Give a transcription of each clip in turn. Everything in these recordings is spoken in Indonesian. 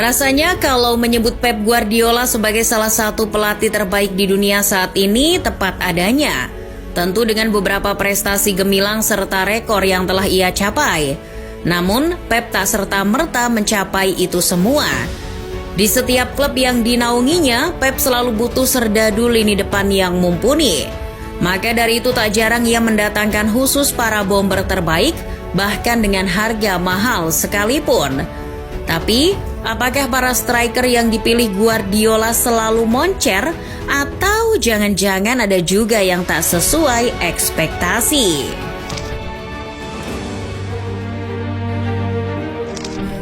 Rasanya kalau menyebut Pep Guardiola sebagai salah satu pelatih terbaik di dunia saat ini tepat adanya. Tentu dengan beberapa prestasi gemilang serta rekor yang telah ia capai. Namun, Pep tak serta-merta mencapai itu semua. Di setiap klub yang dinaunginya, Pep selalu butuh serdadu lini depan yang mumpuni. Maka dari itu tak jarang ia mendatangkan khusus para bomber terbaik, bahkan dengan harga mahal sekalipun. Tapi, apakah para striker yang dipilih Guardiola selalu moncer atau jangan-jangan ada juga yang tak sesuai ekspektasi?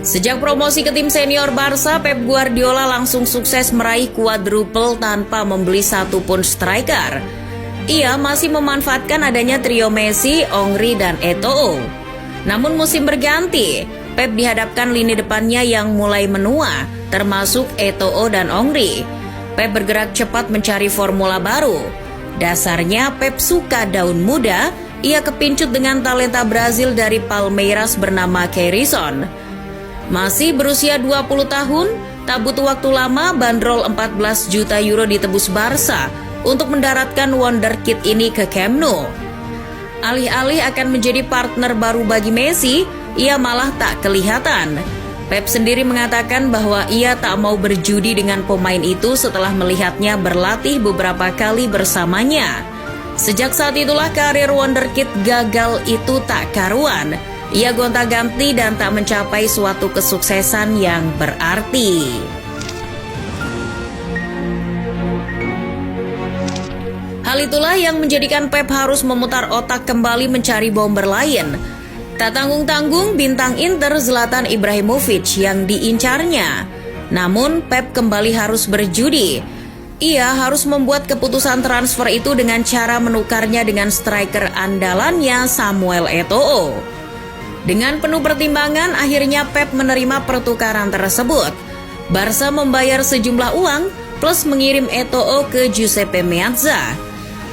Sejak promosi ke tim senior Barca, Pep Guardiola langsung sukses meraih quadruple tanpa membeli satupun striker. Ia masih memanfaatkan adanya trio Messi, Henry, dan Eto'o. Namun musim berganti, Pep dihadapkan lini depannya yang mulai menua, termasuk Eto'o dan Henry. Pep bergerak cepat mencari formula baru. Dasarnya Pep suka daun muda, ia kepincut dengan talenta Brazil dari Palmeiras bernama Keirson. Masih berusia 20 tahun, tak butuh waktu lama bandrol 14 juta euro ditebus Barca untuk mendaratkan wonderkid ini ke Camp Nou. Alih-alih akan menjadi partner baru bagi Messi, ia malah tak kelihatan. Pep sendiri mengatakan bahwa ia tak mau berjudi dengan pemain itu setelah melihatnya berlatih beberapa kali bersamanya. Sejak saat itulah karir wonderkid gagal itu tak karuan. Ia gonta-ganti dan tak mencapai suatu kesuksesan yang berarti. Hal itulah yang menjadikan Pep harus memutar otak kembali mencari bomber lain. Tak tanggung-tanggung bintang Inter Zlatan Ibrahimovic yang diincarnya. Namun Pep kembali harus berjudi. Ia harus membuat keputusan transfer itu dengan cara menukarnya dengan striker andalannya Samuel Eto'o. Dengan penuh pertimbangan, akhirnya Pep menerima pertukaran tersebut. Barca membayar sejumlah uang plus mengirim Eto'o ke Giuseppe Meazza.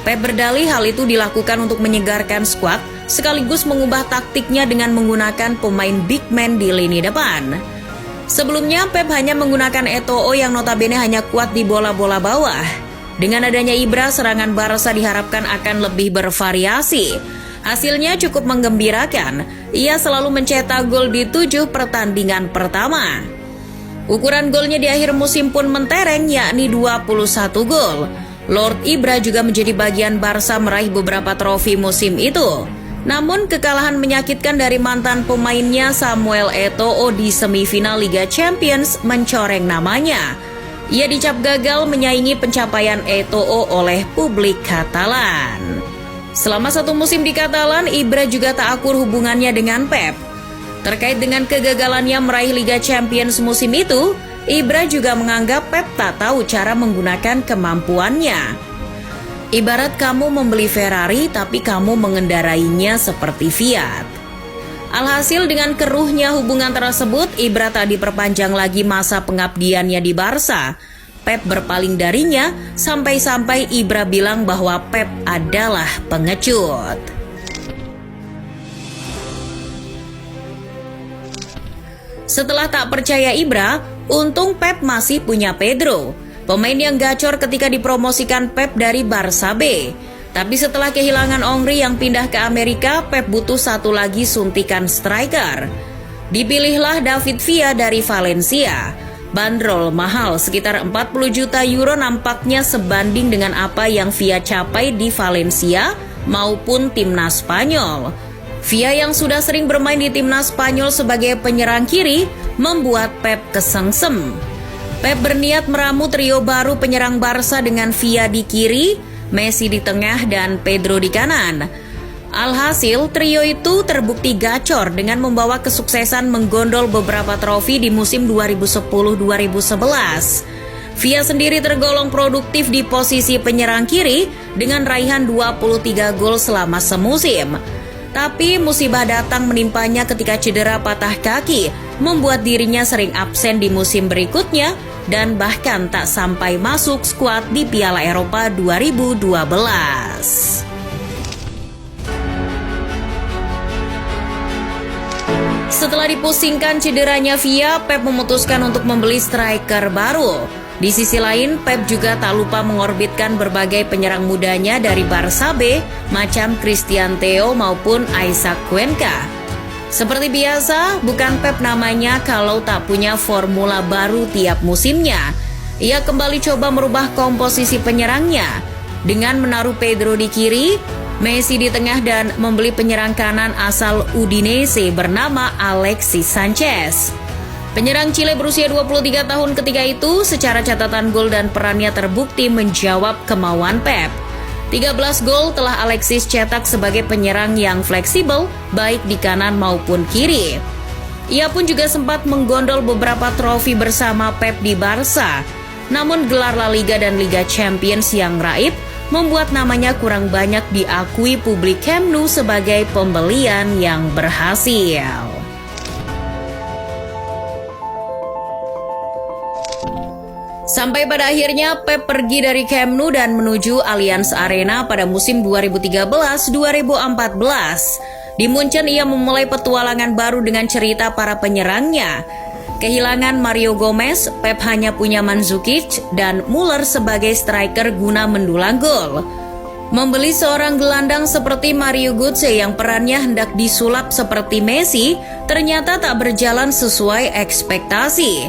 Pep berdalih hal itu dilakukan untuk menyegarkan skuad, sekaligus mengubah taktiknya dengan menggunakan pemain big man di lini depan. Sebelumnya, Pep hanya menggunakan Eto'o yang notabene hanya kuat di bola-bola bawah. Dengan adanya Ibra, serangan Barca diharapkan akan lebih bervariasi. Hasilnya cukup menggembirakan, ia selalu mencetak gol di 7 pertandingan pertama. Ukuran golnya di akhir musim pun mentereng, yakni 21 gol. Lord Ibra juga menjadi bagian Barca meraih beberapa trofi musim itu. Namun kekalahan menyakitkan dari mantan pemainnya Samuel Eto'o di semifinal Liga Champions mencoreng namanya. Ia dicap gagal menyaingi pencapaian Eto'o oleh publik Katalan. Selama satu musim di Katalan, Ibra juga tak akur hubungannya dengan Pep. Terkait dengan kegagalannya meraih Liga Champions musim itu, Ibra juga menganggap Pep tak tahu cara menggunakan kemampuannya. Ibarat kamu membeli Ferrari tapi kamu mengendarainya seperti Fiat. Alhasil dengan keruhnya hubungan tersebut, Ibra tak diperpanjang lagi masa pengabdiannya di Barca. Pep berpaling darinya sampai-sampai Ibra bilang bahwa Pep adalah pengecut. Setelah tak percaya Ibra, untung Pep masih punya Pedro, pemain yang gacor ketika dipromosikan Pep dari Barca B. Tapi setelah kehilangan Henry yang pindah ke Amerika, Pep butuh satu lagi suntikan striker. Dipilihlah David Villa dari Valencia. Bandrol mahal sekitar 40 juta euro nampaknya sebanding dengan apa yang Villa capai di Valencia maupun timnas Spanyol. Villa yang sudah sering bermain di timnas Spanyol sebagai penyerang kiri membuat Pep kesengsem. Pep berniat meramu trio baru penyerang Barca dengan Villa di kiri, Messi di tengah dan Pedro di kanan. Alhasil, trio itu terbukti gacor dengan membawa kesuksesan menggondol beberapa trofi di musim 2010-2011. Villa sendiri tergolong produktif di posisi penyerang kiri dengan raihan 23 gol selama semusim. Tapi musibah datang menimpanya ketika cedera patah kaki, membuat dirinya sering absen di musim berikutnya dan bahkan tak sampai masuk skuad di Piala Eropa 2012. Setelah dipusingkan cederanya Villa, Pep memutuskan untuk membeli striker baru. Di sisi lain, Pep juga tak lupa mengorbitkan berbagai penyerang mudanya dari Barca B, macam Christian Theo maupun Isaac Cuenca. Seperti biasa, bukan Pep namanya kalau tak punya formula baru tiap musimnya. Ia kembali coba merubah komposisi penyerangnya dengan menaruh Pedro di kiri, Messi di tengah dan membeli penyerang kanan asal Udinese bernama Alexis Sanchez. Penyerang Chile berusia 23 tahun ketika itu secara catatan gol dan perannya terbukti menjawab kemauan Pep. 13 gol telah Alexis cetak sebagai penyerang yang fleksibel baik di kanan maupun kiri. Ia pun juga sempat menggondol beberapa trofi bersama Pep di Barca. Namun gelar La Liga dan Liga Champions yang raib membuat namanya kurang banyak diakui publik Camp Nou sebagai pembelian yang berhasil. Sampai pada akhirnya Pep pergi dari Camp Nou dan menuju Allianz Arena pada musim 2013-2014. Di Munchen ia memulai petualangan baru dengan cerita para penyerangnya. Kehilangan Mario Gomez, Pep hanya punya Mandzukic dan Muller sebagai striker guna mendulang gol. Membeli seorang gelandang seperti Mario Götze yang perannya hendak disulap seperti Messi, ternyata tak berjalan sesuai ekspektasi.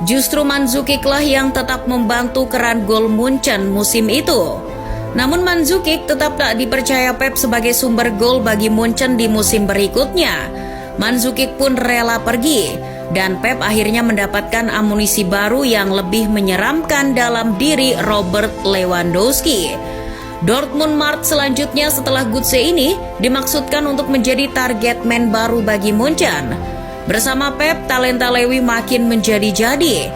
Justru Mandzukic lah yang tetap membantu keran gol Munchen musim itu. Namun Mandzukic tetap tak dipercaya Pep sebagai sumber gol bagi Munchen di musim berikutnya. Mandzukic pun rela pergi. Dan Pep akhirnya mendapatkan amunisi baru yang lebih menyeramkan dalam diri Robert Lewandowski. Dortmund Mart selanjutnya setelah Götze ini dimaksudkan untuk menjadi target man baru bagi Munchen. Bersama Pep, talenta Lewi makin menjadi-jadi.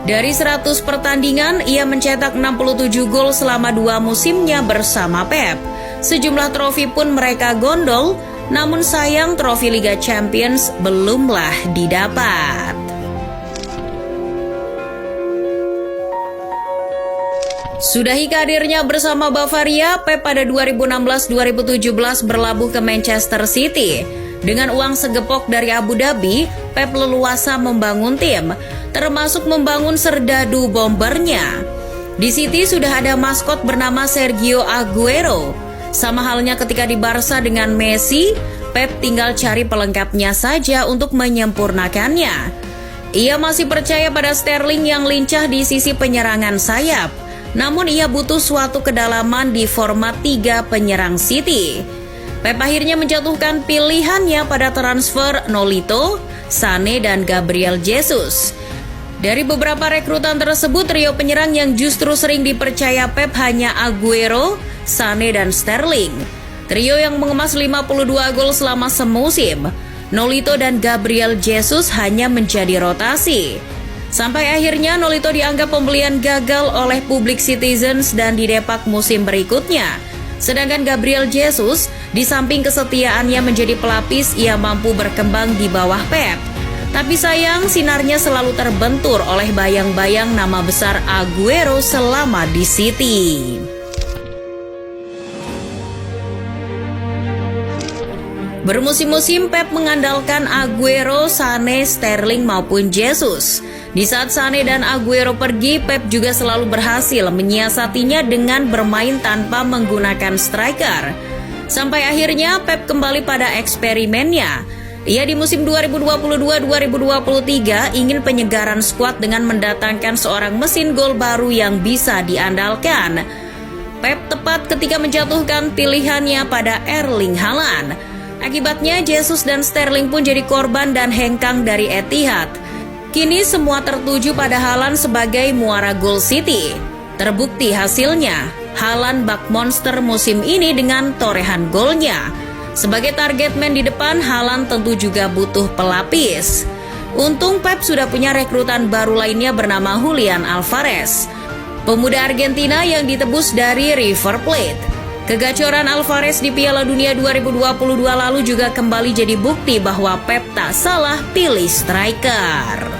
Dari 100 pertandingan, ia mencetak 67 gol selama 2 musimnya bersama Pep. Sejumlah trofi pun mereka gondol, namun sayang trofi Liga Champions belumlah didapat. Sudahi karirnya bersama Bavaria, Pep pada 2016-2017 berlabuh ke Manchester City. Dengan uang segepok dari Abu Dhabi, Pep leluasa membangun tim, termasuk membangun serdadu bombernya. Di City sudah ada maskot bernama Sergio Aguero. Sama halnya ketika di Barca dengan Messi, Pep tinggal cari pelengkapnya saja untuk menyempurnakannya. Ia masih percaya pada Sterling yang lincah di sisi penyerangan sayap. Namun ia butuh suatu kedalaman di format 3 penyerang City. Pep akhirnya menjatuhkan pilihannya pada transfer Nolito, Sané dan Gabriel Jesus. Dari beberapa rekrutan tersebut, trio penyerang yang justru sering dipercaya Pep hanya Aguero, Sané dan Sterling. Trio yang mengemas 52 gol selama semusim. Nolito dan Gabriel Jesus hanya menjadi rotasi. Sampai akhirnya Nolito dianggap pembelian gagal oleh public citizens dan didepak musim berikutnya. Sedangkan Gabriel Jesus, di samping kesetiaannya menjadi pelapis, ia mampu berkembang di bawah Pep. Tapi sayang, sinarnya selalu terbentur oleh bayang-bayang nama besar Aguero selama di City. Bermusim-musim Pep mengandalkan Aguero, Sané, Sterling maupun Jesus. Di saat Sané dan Aguero pergi, Pep juga selalu berhasil menyiasatinya dengan bermain tanpa menggunakan striker. Sampai akhirnya Pep kembali pada eksperimennya. Ia di musim 2022-2023 ingin penyegaran skuad dengan mendatangkan seorang mesin gol baru yang bisa diandalkan. Pep tepat ketika menjatuhkan pilihannya pada Erling Haaland. Akibatnya Jesus dan Sterling pun jadi korban dan hengkang dari Etihad. Kini semua tertuju pada Haaland sebagai muara gol City. Terbukti hasilnya, Haaland bak monster musim ini dengan torehan golnya. Sebagai target man di depan, Haaland tentu juga butuh pelapis. Untung Pep sudah punya rekrutan baru lainnya bernama Julian Alvarez, pemuda Argentina yang ditebus dari River Plate. Kegacoran Alvarez di Piala Dunia 2022 lalu juga kembali jadi bukti bahwa Pep tak salah pilih striker.